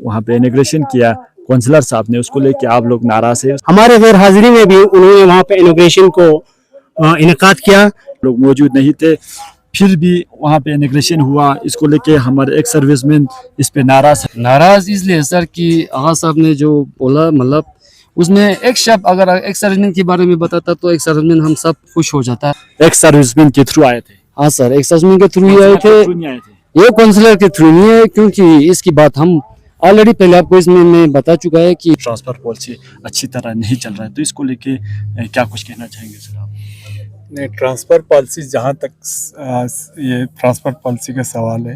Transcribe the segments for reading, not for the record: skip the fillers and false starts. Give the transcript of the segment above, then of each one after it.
वहाँ पे इनॉग्रेशन किया काउंसलर साहब ने, उसको लेके आप लोग नाराज है। हमारे गैर हाजिरी में भी उन्होंने वहाँ पे इनॉग्रेशन को इनकाद किया, लोग मौजूद नहीं थे, फिर भी वहाँ पे इनॉग्रेशन हुआ। इसको लेके हमारे एक सर्विसमैन इस पे नाराज इसलिए सर कि आगा साहब ने जो बोला, मतलब उसमें एक शब्द अगर एक सर्विसमैन के बारे में बताता तो एक सर्विसमैन हम सब खुश हो जाता है। एक सर्विसमैन के थ्रू आए थे। हाँ सर, एक सर्विसमैन के थ्रू ही आए थे, ये काउंसलर के थ्रू नहीं है, क्योंकि इसकी बात हम ऑलरेडी पहले आपको इसमें मैं बता चुका है कि ट्रांसफर पॉलिसी अच्छी तरह नहीं चल रहा है। तो इसको लेके क्या कुछ कहना चाहेंगे सर आप? नहीं, ट्रांसफ़र पॉलिसी, जहाँ तक ये ट्रांसफ़र पॉलिसी का सवाल है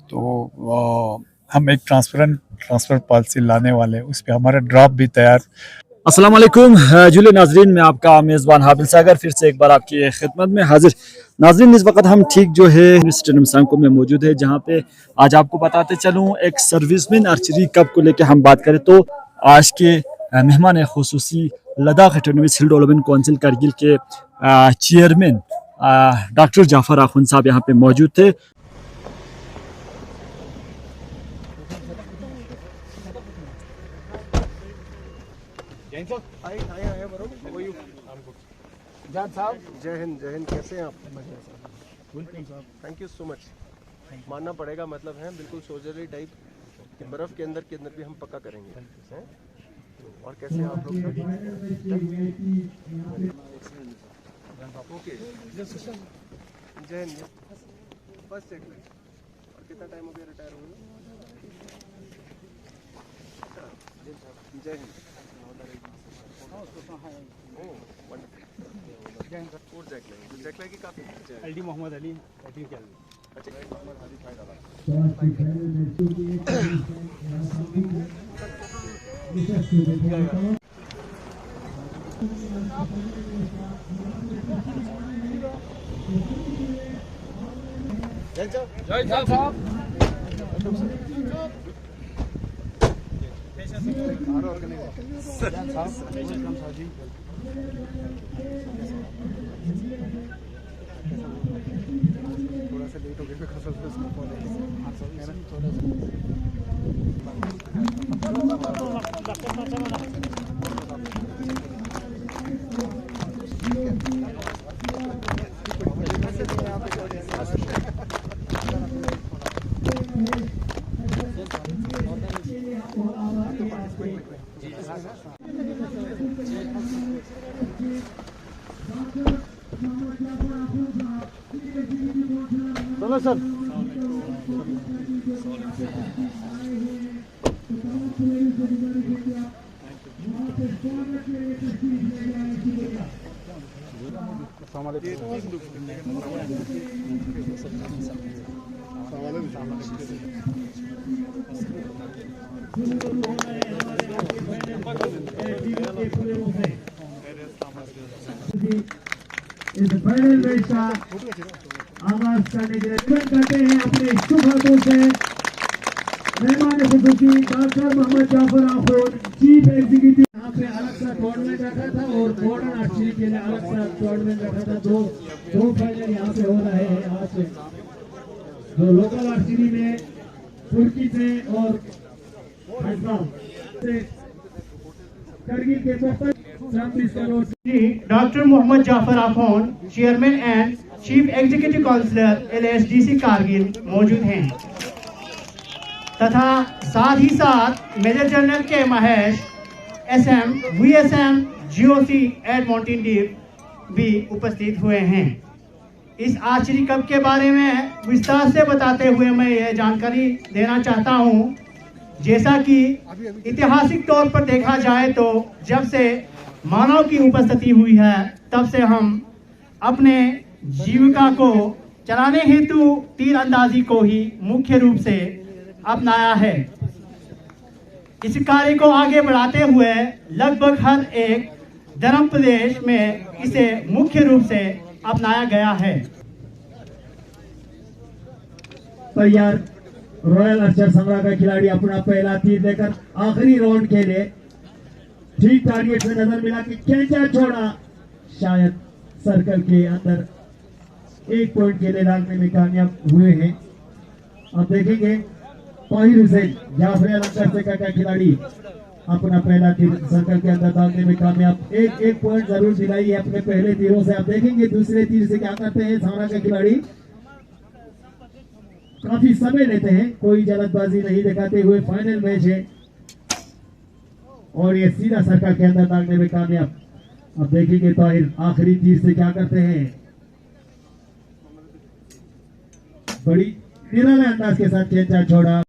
तो हम एक ट्रांसफ़र पॉलिसी लाने वाले हैं, उस पर हमारा ड्राफ्ट भी तैयार। अस्सलाम वालेकुम जुले नाजरीन, मैं आपका मेज़बान हाबिल सागर फिर से एक बार आपकी खिदमत में हाजिर। नाजरीन, इस वक्त हम ठीक जो है स्टेडियम सांको में मौजूद है, जहाँ पे आज आपको बताते चलूँ एक सर्विसमैन आर्चरी कप को लेकर हम बात करें तो आज के मेहमान खुसूसी Ladakh autonomous hill development council Kargil के चेयरमैन डॉक्टर जाफर आखुन साहब यहाँ पे मौजूद थे। जय हिंद, कैसे हैं आप? Thank you so much. मानना पड़ेगा, मतलब है बिल्कुल सोल्जरी टाइप कि बर्फ के अंदर भी हम पक्का करेंगे हैं? और कैसे हैं आप लोग? ओके, जय हिंद। फर्स्ट चेक में और कितना टाइम हो गया रिटायर हुए? जय हिंद। जैकलाई की काफी एलडी मोहम्मद अली थोड़ा सा लेट हो गया, चलो सर। इस फाइनल मैच का आगाज करने के लिए करते हैं अपने शुभ हाथों से मेहमान खुसूसी doctor Mohammad Jafar Akhun, chief executive. यहाँ पे अलग सा टूर्नामेंट रखा था और मॉडर्न आर्चरी के लिए अलग सा टूर्नामेंट रखा था। दो फाइनल यहाँ पे हो रहे हैं आज से। जो लोकल आर्चरी में तुर्की से और करगिल के doctor Mohammad Jafar Akhun, chairman and chief executive councillor LASDC Kargil मौजूद हैं, तथा साथ ही साथ major general K Mahesh SM VSM GOC eight mountain डीप भी उपस्थित हुए हैं। इस आर्चरी कप के बारे में विस्तार से बताते हुए मैं यह जानकारी देना चाहता हूं, जैसा कि ऐतिहासिक तौर पर देखा जाए तो जब से मानव की उपस्थिति हुई है तब से हम अपने जीविका को चलाने हेतु तीर अंदाजी को ही मुख्य रूप से अपनाया है। इस कार्य को आगे बढ़ाते हुए लगभग हर एक धर्म प्रदेश में इसे मुख्य रूप से अपनाया गया है। तैयार रॉयल आर्चर संग्रह का खिलाड़ी अपना पहला तीर देकर आखिरी राउंड के लिए ठीक टारगेट में नजर मिला कि कैंचा छोड़ा, शायद सर्कल के अंदर 1 पॉइंट के लिए डालने में कामयाब हुए हैं। अब देखेंगे ताहिर हुसैन जाफरिया लंकर से का खिलाड़ी अपना पहला तीर सर्कल के अंदर डालने में कामयाब। एक पॉइंट जरूर दिलाई है अपने पहले तीरों से। आप देखेंगे दूसरे तीर से क्या करते हैं थाना के खिलाड़ी, काफी समय लेते हैं, कोई जल्दबाजी नहीं दिखाते हुए। फाइनल मैच है और ये सीधा सर्कल के अंदर डालने में कामयाब। अब देखेंगे ताहिर आखिरी तीर से क्या करते हैं। बड़ी निराला अंदाज के साथ खेचा छोड़ा।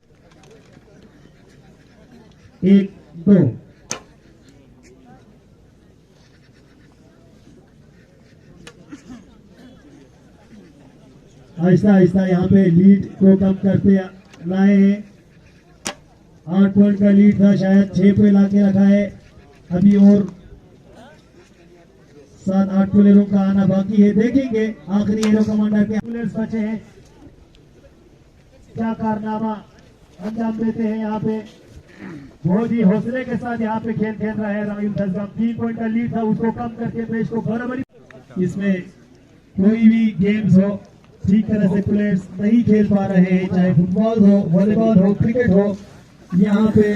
1-2 आहिस्ता आहिस्ता यहाँ पे लीड को कम करते लाए हैं। 8 पॉइंट का लीड था, शायद 6 पे लाके रखा है। अभी और 7-8 प्लेयरों का आना बाकी है। देखेंगे आखिरी एरो कमांडर के प्लेयर्स बचे हैं, क्या कारनामा अंजाम देते हैं। यहाँ पे बहुत ही हौसले के साथ यहाँ पे खेल खेल रहा है राहुल दसगाम। 3 पॉइंट का लीड था, उसको कम करके मैच को बराबरी। इसमें कोई भी गेम्स हो ठीक तरह से प्लेयर्स नहीं खेल पा रहे हैं, चाहे फुटबॉल हो, वॉलीबॉल हो, क्रिकेट हो। यहाँ पे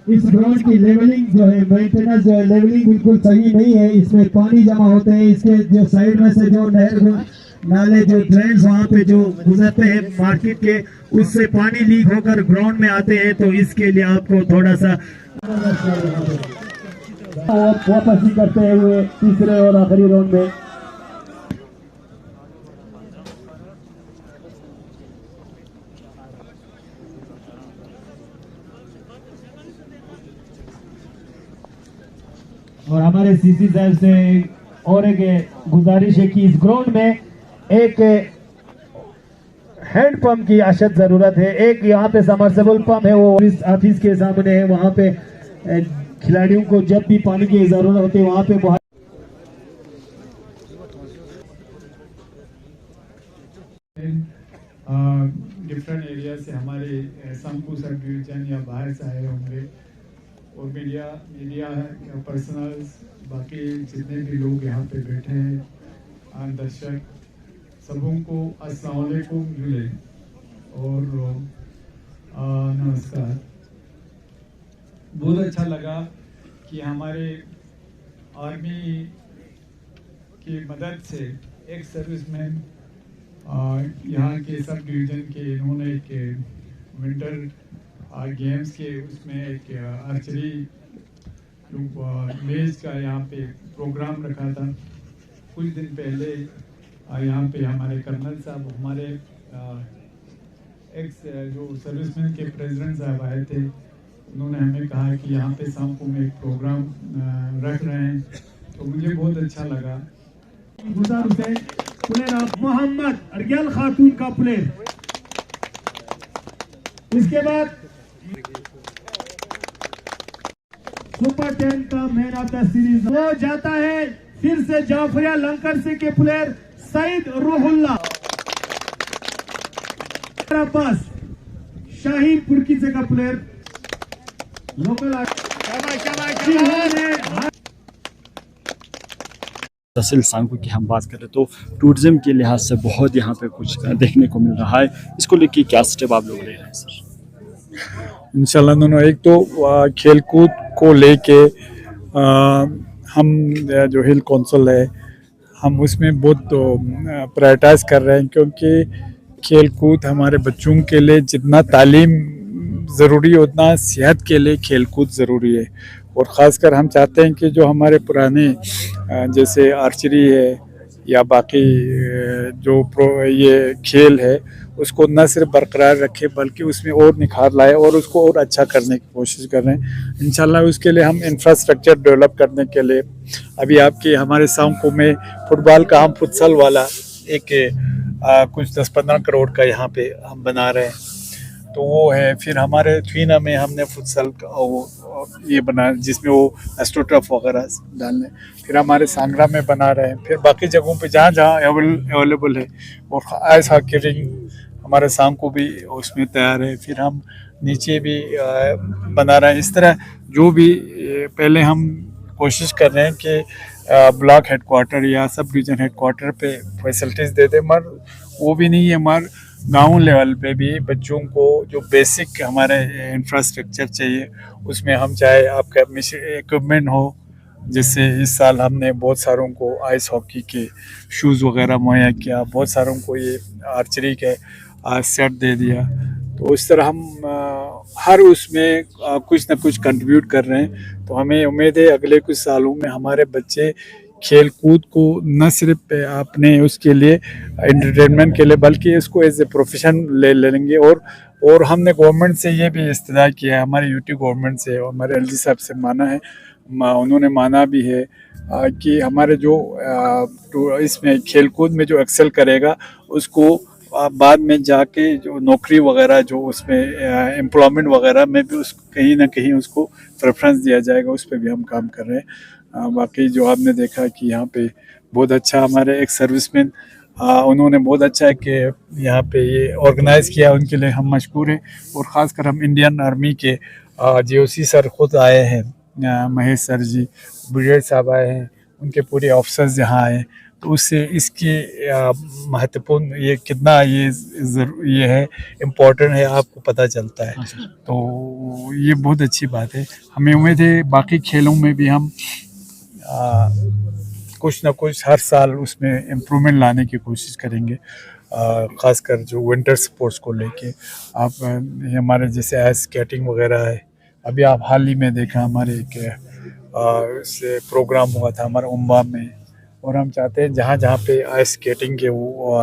इस ग्राउंड की लेवलिंग जो है, मेंटेनेंस जो है, लेवलिंग बिल्कुल सही नहीं है। इसमें पानी जमा होते हैं, इसके जो साइड में से जो नहर नाले जो ड्रेन्स वहाँ पे जो गुजरते हैं मार्केट के, उससे पानी लीक होकर ग्राउंड में आते हैं। तो इसके लिए आपको थोड़ा सा वापसी करते हुए तीसरे और आखिरी राउंड में और हमारे सीसी साहब से और एक गुजारिश है कि इस ग्राउंड में एक हैंड पंप की अशद जरूरत है। एक यहाँ पे समरसेबल पंप है, वो इस ऑफिस के सामने है। वहाँ पे खिलाड़ियों को जब भी पानी की जरूरत होती है वहाँ पे डिफरेंट एरिया से हमारे संकू सब डिवीजन या बाहर से आए होंगे, और मीडिया पर्सनल्स, बाकी जितने भी लोग यहाँ पे बैठे हैं, दर्शक, सबों को अस्सलाम वालेकुम जुले और नमस्कार। बहुत अच्छा लगा कि हमारे आर्मी की मदद से एक सर्विसमैन यहाँ के सब डिवीज़न के, इन्होंने एक विंटर गेम्स के उसमें एक आर्चरी मैच का यहाँ पे प्रोग्राम रखा था। कुछ दिन पहले यहाँ पे हमारे कर्नल साहब, हमारे एक्स जो सर्विसमैन के प्रेसिडेंट साहब आए थे, उन्होंने हमें कहा कि यहाँ पे सांपू में एक प्रोग्राम रख रहे हैं, तो मुझे बहुत अच्छा लगा। गुजार हुसैन प्लेयर मोहम्मद अरगल खातून का प्लेयर। इसके बाद सुपर 10 का मैन ऑफ द सीरीज वो जाता है फिर से जाफरिया लंकर से के प्लेयर सईद रूहुल्ला। अब्बास शाहीन पुरकी से का प्लेयर लोकल तहसील सांगू की हम बात करें तो टूरिज्म के लिहाज से बहुत यहाँ पे कुछ देखने को मिल रहा है। इसको लेके क्या स्टेप आप लोग ले रहे हैं सर? इंशाल्लाह दोनों, एक तो खेलकूद को लेके हम जो हिल कौंसिल है, हम उसमें बहुत प्रायोरिटाइज कर रहे हैं, क्योंकि खेलकूद हमारे बच्चों के लिए जितना तालीम ज़रूरी है उतना सेहत के लिए खेलकूद ज़रूरी है। और ख़ासकर हम चाहते हैं कि जो हमारे पुराने जैसे आर्चरी है या बाकी जो ये खेल है, उसको न सिर्फ बरकरार रखे बल्कि उसमें और निखार लाए और उसको और अच्छा करने की कोशिश कर रहे हैं। इंशाल्लाह उसके लिए हम इंफ्रास्ट्रक्चर डेवलप करने के लिए अभी आपके हमारे सांको में फुटबॉल का हम फुटसल वाला एक कुछ 10-15 करोड़ का यहाँ पे हम बना रहे हैं, तो वो है। फिर हमारे थीना में हमने फुटसल का वो ये बना जिसमें वो एस्ट्रोटर्फ वगैरह डालने। फिर हमारे सांगरा में बना रहे हैं, फिर बाकी जगहों पे जहाँ जहाँ अवेलेबल है। और आइस हॉकी रिंग हमारे सांको भी उसमें तैयार है। फिर हम नीचे भी बना रहे हैं। इस तरह जो भी पहले हम कोशिश कर रहे हैं कि ब्लॉक हेडक्वार्टर या सब डिवीज़न हेडक्वार्टर पे फैसिलिटीज़ दे दें, मगर वो भी नहीं है। मगर गांव लेवल पे भी बच्चों को जो बेसिक हमारे इंफ्रास्ट्रक्चर चाहिए उसमें हम चाहे आपका इक्विपमेंट हो, जैसे इस साल हमने बहुत सारों को आइस हॉकी के शूज़ वगैरह मुहैया किया, बहुत सारों को ये आर्चरी के सेट दे दिया। तो इस तरह हम हर उसमें कुछ ना कुछ कंट्रीब्यूट कर रहे हैं। तो हमें उम्मीद है अगले कुछ सालों में हमारे बच्चे खेल कूद को न सिर्फ अपने उसके लिए एंटरटेनमेंट के लिए बल्कि इसको एज ए प्रोफेशन ले लेंगे। और हमने गवर्नमेंट से ये भी इस्तदा किया है, हमारे यूटी गवर्नमेंट से और हमारे एलजी साहब से माना है, उन्होंने माना भी है कि हमारे जो इसमें खेल कूद में जो एक्सेल करेगा उसको बाद में जाके जो नौकरी वगैरह जो उसमें एम्प्लॉयमेंट वगैरह में भी उस कहीं ना कहीं उसको प्रेफरेंस दिया जाएगा। उस पर भी हम काम कर रहे हैं। बाकी जो आपने देखा कि यहाँ पे बहुत अच्छा हमारे एक सर्विसमैन उन्होंने बहुत अच्छा है कि यहाँ पे ये ऑर्गेनाइज़ किया, उनके लिए हम मशकूर हैं। और ख़ासकर हम इंडियन आर्मी के JOC सर ख़ुद आए हैं, महेश सर जी, ब्रिगेड साहब आए हैं, उनके पूरे ऑफिसर्स यहाँ आए। तो उससे इसकी महत्वपूर्ण ये कितना ये है इम्पोर्टेंट है आपको पता चलता है। तो ये बहुत अच्छी बात है। हमें उम्मीद है बाकी खेलों में भी हम कुछ ना कुछ हर साल उसमें इम्प्रूवमेंट लाने की कोशिश करेंगे। ख़ासकर जो विंटर स्पोर्ट्स को लेके आप हमारे जैसे आइस स्केटिंग वगैरह है, अभी आप हाल ही में देखा हमारे एक से प्रोग्राम हुआ था हमारे उम्बा में। और हम चाहते हैं जहाँ जहाँ पे आइस स्केटिंग के वो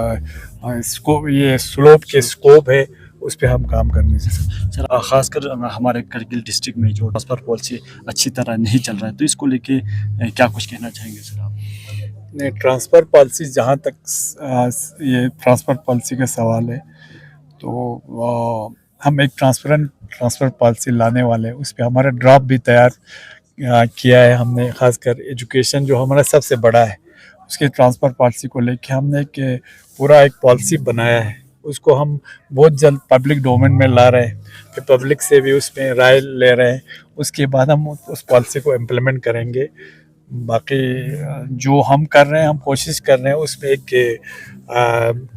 स्कोप ये स्लोप के स्कोप है उस पर हम काम करने से सर ख़ासकर हमारे करगिल डिस्ट्रिक्ट में जो ट्रांसफ़र पॉलिसी अच्छी तरह नहीं चल रहा है, तो इसको लेके क्या कुछ कहना चाहेंगे सर आप? नहीं, ट्रांसफ़र पॉलिसी जहाँ तक ये ट्रांसफ़र पॉलिसी का सवाल है तो हम एक ट्रांसफ़र पॉलिसी लाने वाले हैं। उस पर हमारा ड्राफ्ट भी तैयार किया है हमने। ख़ासकर एजुकेशन जो हमारा सबसे बड़ा है उसके ट्रांसफ़र पॉलिसी को लेके हमने एक पूरा एक पॉलिसी बनाया है। उसको हम बहुत जल्द पब्लिक डोमेन में ला रहे हैं, फिर पब्लिक से भी उसमें राय ले रहे हैं। उसके बाद हम उस पॉलिसी को इम्प्लीमेंट करेंगे। बाकी जो हम कर रहे हैं, हम कोशिश कर रहे हैं उसमें एक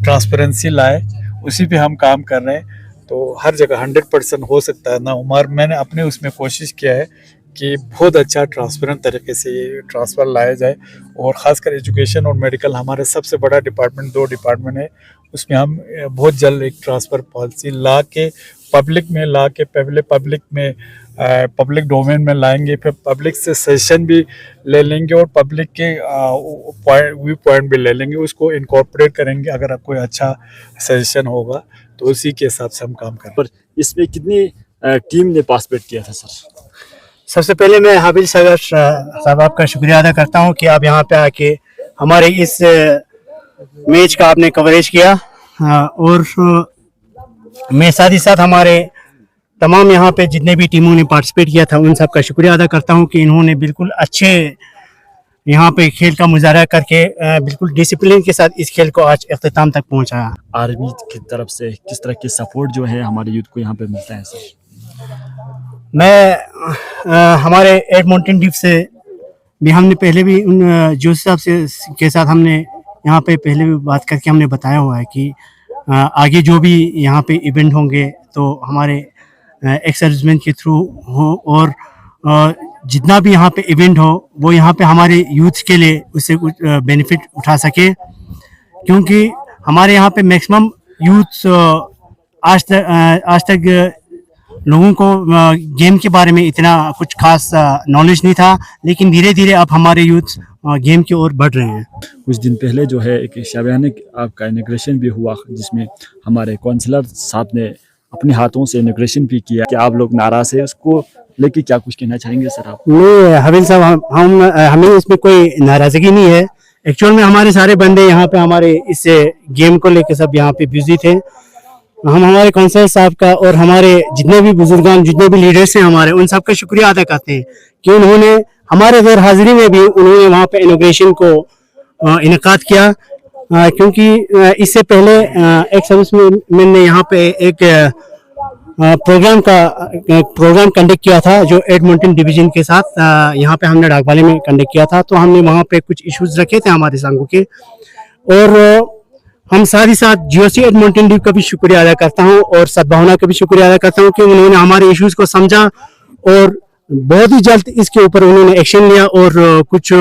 ट्रांसपेरेंसी लाए, उसी पे हम काम कर रहे हैं। तो हर जगह 100% हो सकता है ना उमर, मैंने अपने उसमें कोशिश किया है कि बहुत अच्छा ट्रांसपेरेंट तरीके से ये ट्रांसफ़र लाया जाए। और ख़ासकर एजुकेशन और मेडिकल हमारे सबसे बड़ा डिपार्टमेंट, 2 डिपार्टमेंट है, उसमें हम बहुत जल्द एक ट्रांसफ़र पॉलिसी ला के पब्लिक में ला के पहले पब्लिक में पब्लिक डोमेन में लाएंगे, फिर पब्लिक से सजेशन भी ले लेंगे और पब्लिक के व्यू पॉइंट भी ले लेंगे, उसको इनकॉर्पोरेट करेंगे। अगर कोई अच्छा सजेशन होगा तो उसी के हिसाब से हम काम करेंगे। पर इसमें कितनी टीम ने पार्टिसिपेट किया था सर? सबसे पहले मैं हाबिल सागर साहब आपका शुक्रिया अदा करता हूं कि आप यहां पे आके हमारे इस मैच का आपने कवरेज किया। और मैं साथ ही साथ हमारे तमाम यहाँ पे जितने भी टीमों ने पार्टिसिपेट किया था उन सब का शुक्रिया अदा करता हूँ कि इन्होंने बिल्कुल अच्छे यहाँ पे खेल का मुजाहरा करके बिल्कुल डिसिप्लिन के साथ इस खेल को आज इख्तिताम तक पहुँचाया। आर्मी की तरफ से किस तरह की सपोर्ट जो है हमारे यूथ को यहाँ पे मिलता है सर? मैं हमारे एडमंटन डिप से भी हमने पहले भी उन जोशी साहब से के साथ हमने यहाँ पे पहले भी बात करके हमने बताया हुआ है कि आगे जो भी यहाँ पे इवेंट होंगे तो हमारे एक्स सर्विसमैन के थ्रू हो और जितना भी यहाँ पे इवेंट हो वो यहाँ पे हमारे यूथ के लिए उससे कुछ बेनिफिट उठा सके, क्योंकि हमारे यहाँ पे मैक्सिमम यूथ आज तक लोगों को गेम के बारे में इतना कुछ खास नॉलेज नहीं था, लेकिन धीरे धीरे अब हमारे यूथ गेम की ओर बढ़ रहे हैं। कुछ दिन पहले जो है एक शाबियाना आपका इनॉग्रेशन भी हुआ जिसमें हमारे काउंसलर साहब ने अपने हाथों से इनॉग्रेशन भी किया कि आप लोग नाराज़ है, उसको लेके क्या कुछ कहना चाहेंगे सर आप? नहीं हबील साहब, हमें इसमें कोई नाराज़गी नहीं है। एक्चुअल में हमारे सारे बंदे यहाँ पे हमारे इस गेम को लेके सब यहाँ पे बिजी थे। हम हमारे काउंसलर साहब का और हमारे जितने भी बुजुर्गान जितने भी लीडर्स हैं हमारे, उन सब का शुक्रिया अदा करते हैं कि उन्होंने हमारे गैर हाजिरी में भी उन्होंने वहाँ पे इनॉग्रेशन को इनेकाद किया, क्योंकि इससे पहले एक सर्विसमैन ने यहाँ पे एक प्रोग्राम कंडक्ट किया था जो एडमंटन डिवीजन के साथ यहाँ पे हमने डाकवाले में कंडक्ट किया था। तो हमने वहाँ पे कुछ इश्यूज रखे थे हमारे संघों के, और हम साथ ही साथ जीओसी एडमंटन ड्यू का भी शुक्रिया अदा करता हूं और सद्भावना का भी शुक्रिया अदा करता हूं कि उन्होंने हमारे इश्यूज को समझा और बहुत ही जल्द इसके ऊपर उन्होंने एक्शन लिया और कुछ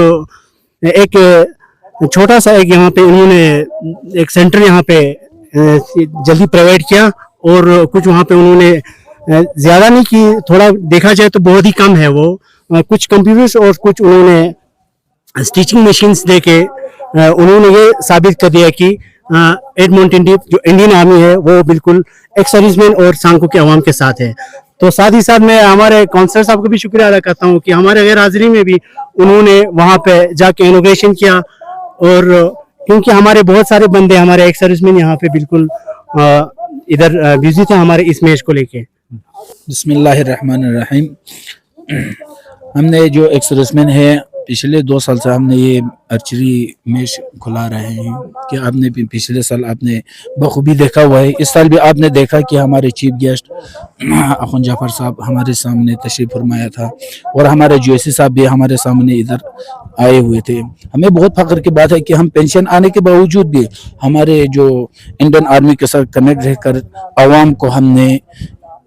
एक छोटा सा एक यहाँ पे उन्होंने एक सेंटर यहाँ पे जल्दी प्रोवाइड किया और कुछ वहाँ पे उन्होंने ज्यादा नहीं की, थोड़ा देखा जाए तो बहुत ही कम है वो, कुछ कंप्यूटर्स और कुछ उन्होंने स्टिचिंग मशीन्स दे के उन्होंने ये साबित कर दिया कि एडमंटन ड्यू जो इंडियन आर्मी है वो बिल्कुल एक्स सर्विसमैन और सांको के अवाम के साथ है। तो साथ ही साथ मैं हमारे काउंसलर साहब को भी शुक्रिया अदा करता हूँ कि हमारे गैर हाजिरी में भी उन्होंने वहाँ पे जाके इनोग्रेशन किया और क्योंकि हमारे बहुत सारे बंदे हमारे एक्स सर्विसमैन यहाँ पे बिल्कुल इधर बिजी थे हमारे इस मैच को लेके। बिस्मिल्लाहिर्रहमानिर्रहीम। हमने जो एक्स सर्विसमैन है पिछले 2 साल से हमने ये आर्चरी मैच खुला रहे हैं कि आपने भी पिछले साल आपने बखूबी देखा हुआ है, इस साल भी आपने देखा कि हमारे चीफ गेस्ट अखुन जाफर साहब हमारे सामने तशरीफ फरमाया था और हमारे जीओसी साहब भी हमारे सामने इधर आए हुए थे। हमें बहुत फख्र की बात है कि हम पेंशन आने के बावजूद भी हमारे जो इंडियन आर्मी के साथ कनेक्ट रहकर आवाम को हमने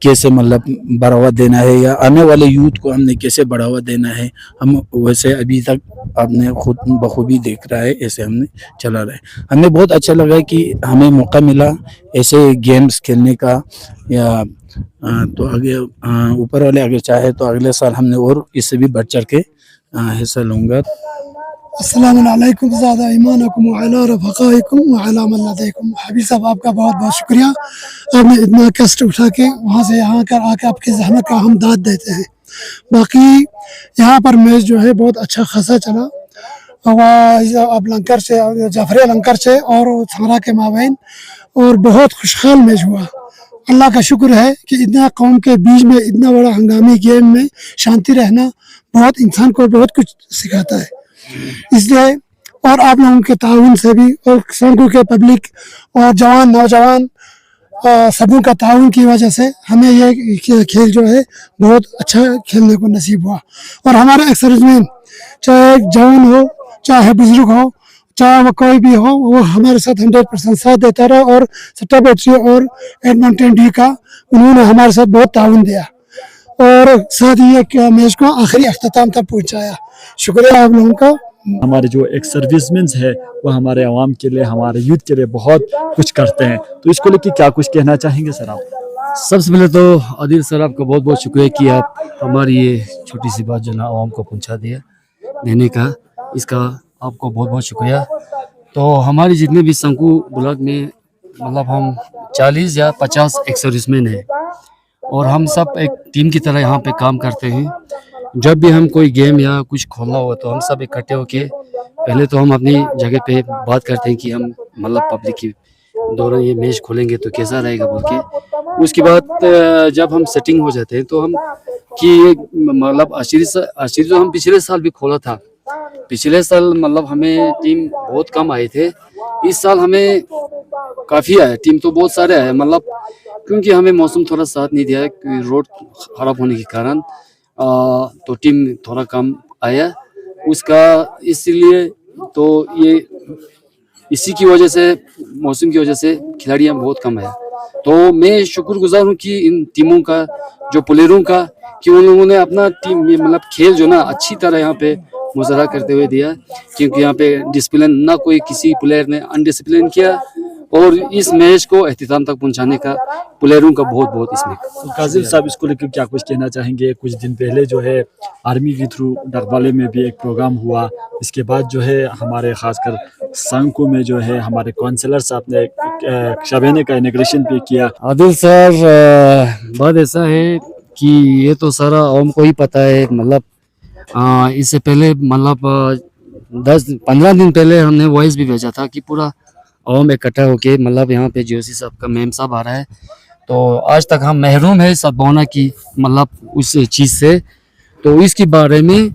कैसे मतलब बढ़ावा देना है या आने वाले यूथ को हमने कैसे बढ़ावा देना है, हम वैसे अभी तक आपने खुद बखूबी देख रहा है, ऐसे हमने चला रहा है। हमें बहुत अच्छा लगा कि हमें मौका मिला ऐसे गेम्स खेलने का या तो आगे ऊपर वाले अगर चाहे तो अगले साल हमने और इससे भी बढ़ चढ़ के हिस्सा लूँगा। अस्सलामुअलैकुम ज़ादा ईमानकुम व अला रफ़क़ाइकुम व अला मन लदैकुम। हबीब साहब आपका बहुत बहुत शुक्रिया, आपने इतना कष्ट उठा के वहाँ से यहाँ कर आके आपकी जहमत का हम दाद देते हैं। बाकी यहाँ पर मैच जो है बहुत अच्छा खासा चला, अब लंकर से जाफरिया लंकर से और थाना के माबैन और बहुत खुशहाल मैच हुआ। अल्लाह का शुक्र है कि इतना कौम के बीच में इतना बड़ा हंगामी गेम में शांति रहना बहुत इंसान को बहुत कुछ सिखाता है, इसलिए और आप लोगों के ताउन से भी और सांको के पब्लिक और जवान नौजवान सबों का ताउन की वजह से हमें ये खेल जो है बहुत अच्छा खेलने को नसीब हुआ। और हमारे एक्स सर्विसमैन चाहे जवान हो चाहे बुजुर्ग हो चाहे वो कोई भी हो, वो हमारे साथ 100% साथ देता रहा और सट्टा बैटरी और एडमंटन ड्यू का उन्होंने हमारे साथ बहुत ताउन दिया और साथ ही मैच को आखिरी अख्ताम तक पहुंचाया। शुक्रिया आप लोगों का। हमारे जो एक्स सर्विसमैन है वो हमारे आवाम के लिए हमारे यूथ के लिए बहुत कुछ करते हैं, तो इसको लेकर क्या कुछ कहना चाहेंगे सर आप? सबसे पहले तो आदिल सर आपका बहुत बहुत शुक्रिया कि आप हमारी ये छोटी सी बात जो ना आवाम को पहुंचा दिया देने का, इसका आपको बहुत बहुत शुक्रिया। तो हमारी जितने भी संकू ब्लॉक में मतलब हम 40 या 50 एक्स सर्विसमैन हैं और हम सब एक टीम की तरह यहाँ पे काम करते हैं। जब भी हम कोई गेम या कुछ खोलना हो तो हम सब इकट्ठे होके पहले तो हम अपनी जगह पे बात करते हैं कि हम मतलब पब्लिक की दौरान ये मैच खोलेंगे तो कैसा रहेगा बोल के। उसके बाद जब हम सेटिंग हो जाते हैं तो हम कि मतलब आशीर्वाद तो हम पिछले साल भी खोला था, पिछले साल मतलब हमें टीम बहुत कम आए थे, इस साल हमें काफ़ी आया, टीम तो बहुत सारे आए मतलब क्योंकि हमें मौसम थोड़ा साथ नहीं दिया रोड खराब होने के कारण, तो टीम थोड़ा कम आया उसका, इसलिए तो ये इसी की वजह से मौसम की वजह से खिलाड़ियाँ बहुत कम आया। तो मैं शुक्रगुजार हूँ कि इन टीमों का जो प्लेयरों का कि उन लोगों ने अपना टीम मतलब खेल जो ना अच्छी तरह यहाँ पे मुजाहरा करते हुए दिया, क्योंकि यहाँ पे डिसिप्लिन ना कोई किसी प्लेयर ने अनडिसिप्लिन किया और इस मैच को अख्तिताम तक पहुंचाने का प्लेयरों का बहुत बहुत इसमें। तो काजिम साहब इसको लेकर क्या कुछ कहना चाहेंगे? कुछ दिन पहले जो है आर्मी के थ्रू डगवाले में भी एक प्रोग्राम हुआ, इसके बाद जो है हमारे खासकर सांको में जो है हमारे काउंसलर साहब ने शबेने का इनॉग्रेशन भी किया। आदिल सर बात ऐसा है कि ये तो सारा आवाम को ही पता है, मतलब इससे पहले मतलब 10-15 दिन पहले हमने वॉइस भी भेजा था कि पूरा आवाम इकट्ठा होके मतलब यहाँ पे जीओसी साहब का मेम साहब आ रहा है, तो आज तक हम महरूम है सद्भावना की मतलब उस चीज़ से। तो इसके बारे में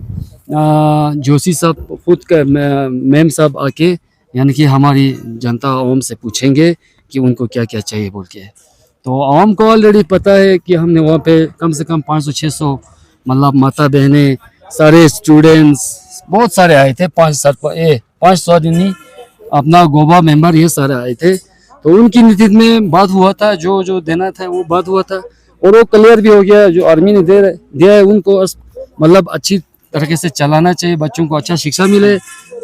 जीओसी साहब खुद का मेम साहब आके यानी कि हमारी जनता आवाम से पूछेंगे कि उनको क्या क्या चाहिए बोल के। तो आवाम को ऑलरेडी पता है कि हमने वहाँ पे कम से कम 500-600 मतलब माता बहनें सारे स्टूडेंट्स बहुत सारे आए थे, 500 दिन नहीं अपना गोबा मेंबर ये सारे आए थे, तो उनकी नीति में बात हुआ था, जो जो देना था वो बात हुआ था और वो क्लियर भी हो गया। जो आर्मी ने दिया है उनको मतलब अच्छी तरीके से चलाना चाहिए, बच्चों को अच्छा शिक्षा मिले,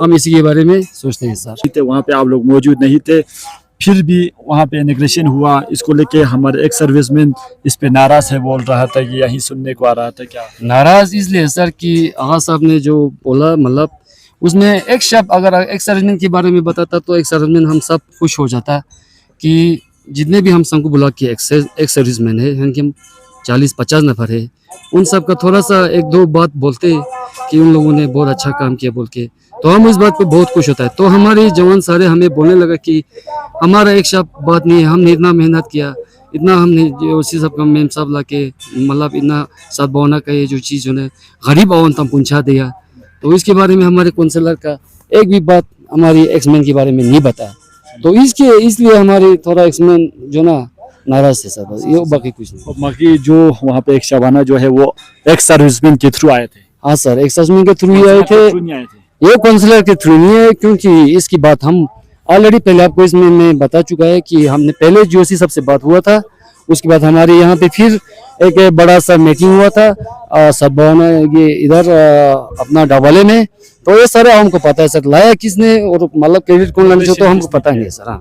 हम इसी के बारे में सोचते हैं सर। वहाँ पे आप लोग मौजूद नहीं थे, फिर भी वहाँ पे इमिग्रेशन हुआ, इसको लेके हमारे एक सर्विसमैन इस पे नाराज है, बोल रहा था कि यही सुनने को आ रहा था। क्या नाराज इसलिए सर कि आगा साहब ने जो बोला, मतलब उसमें एक शब्द अगर एक सर्विसमैन के बारे में बताता तो एक सर्विसमैन हम सब खुश हो जाता कि जितने भी हम सबको बुला के एक सर्विसमैन है, हम 40-50 नफर है, उन सब का थोड़ा सा एक दो बात बोलते कि उन लोगों ने बहुत अच्छा काम किया बोल के, तो हम इस बात पे बहुत खुश होता है। तो हमारे जवान सारे हमें बोलने लगा कि हमारा एक शब्द बात नहीं है, हमने इतना मेहनत किया, इतना हमने जो उसी सब का मेम साहब ला के मतलब इतना सद्भावना का ये जो चीज़ जो है गरीब आवाम तक पहुँचा दिया, तो इसके बारे में हमारे काउंसलर का एक भी बात हमारी एक्समैन के बारे में नहीं बताया, तो इसलिए हमारे थोड़ा एक्समैन जो ना नाराज थे सर, बस ये बाकी कुछ नहीं। बाकी जो वहाँ पे एक शबाना जो है वो एक सर्विसमैन के थ्रू आए थे। हाँ सर, एक सर्विसमैन के थ्रू ही आए थे, ये काउंसलर के थ्रू नहीं है, क्योंकि इसकी बात हम ऑलरेडी पहले आपको इसमें मैं बता चुका है कि हमने पहले जीओसी सबसे बात हुआ था, उसके बाद हमारे यहाँ पे फिर एक बड़ा सा मीटिंग हुआ था सद्भावना ये इधर अपना डबाले में, तो ये सारे हमको पता है सर, लाया किसने और मतलब क्रेडिट कौन लेना चाहिए तो हमको पता नहीं है सर। हाँ।